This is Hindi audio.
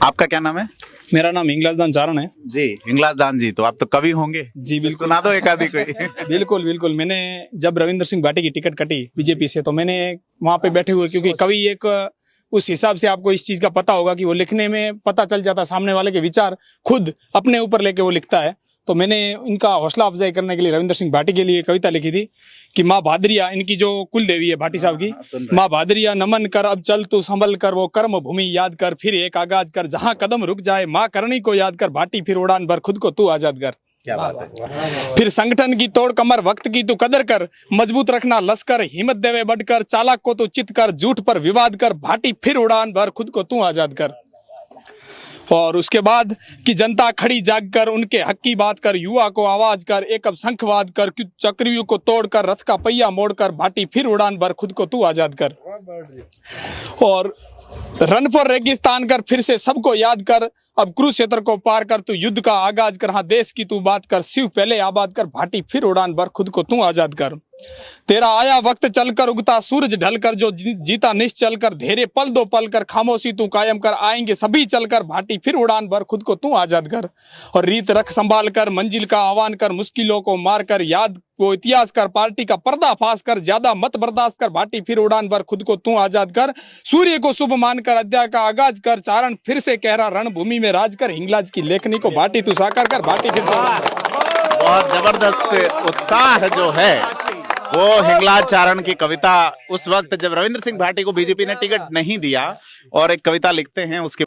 आपका क्या नाम है? मेरा नाम हिंगलाज दान चारण है जी, हिंगलाज दान जी, तो आप तो कवि होंगे। जी। बिल्कुल सुना दो एक आधी कोई। बिल्कुल बिल्कुल। मैंने जब रविंद्र सिंह भाटी की टिकट कटी बीजेपी से, तो मैंने वहां पे बैठे हुए, क्योंकि कवि एक उस हिसाब से आपको इस चीज का पता होगा कि वो लिखने में पता चल जाता, सामने वाले के विचार खुद अपने ऊपर लेके वो लिखता है। तो मैंने इनका हौसला अफजाई करने के लिए रविंद्र सिंह भाटी के लिए कविता लिखी थी कि माँ भादरिया, इनकी जो कुल देवी है भाटी साहब की, माँ भादरिया नमन कर, अब चल तू संभल कर, वो कर्म भूमि याद कर, फिर एक आगाज कर, जहां कदम रुक जाए माँ करणी को याद कर, भाटी फिर उड़ान भर, खुद को तू आजाद कर। क्या बात है। फिर संगठन की तोड़ कमर, वक्त की तू कदर कर, मजबूत रखना लश्कर, हिम्मत देवे बढ़कर, चालाक को तू चित कर, झूठ पर विवाद कर, भाटी फिर उड़ान भर, खुद को तू आजाद कर। और उसके बाद कि जनता खड़ी जाग कर, उनके हक की बात कर, युवा को आवाज कर, एक अब शंखवाद कर, चक्रियों को तोड़ कर, रथ का पहिया मोड़ कर, भाटी फिर उड़ान भर, खुद को तू आजाद कर। और रन पर रेगिस्तान कर, फिर से सबको याद कर, अब कुरुक्षेत्र को पार कर, तू युद्ध का आगाज कर, हाँ देश की तू बात कर, शिव पहले आबाद कर, भाटी फिर उड़ान भर, खुद को तू आजाद कर। तेरा आया वक्त चलकर, उगता सूरज ढलकर, जो जीता निश्चल कर, धेरे पल दो पल कर, खामोशी तू कायम कर, आएंगे सभी चलकर, भाटी फिर उड़ान भर, खुद को तू आजाद कर। और रीत रख संभाल कर, मंजिल का आह्वान कर, मुश्किलों को मार कर, याद को इतिहास कर, पार्टी का पर्दा फाश कर, ज्यादा मत बर्दाश्त कर, भाटी फिर उड़ान भर, खुद को तू आजाद कर। सूर्य को शुभ मानकर अध्याय का आगाज कर, चारण फिर से कह रहा रणभूमि में राज कर, हिंगलाज की लेखनी को भाटी तू साकार कर, भाटी फिर से। बहुत जबरदस्त उत्साह जो है वो हिंगलाज चारण की कविता, उस वक्त जब रविंद्र सिंह भाटी को बीजेपी ने टिकट नहीं दिया और एक कविता लिखते हैं, उसके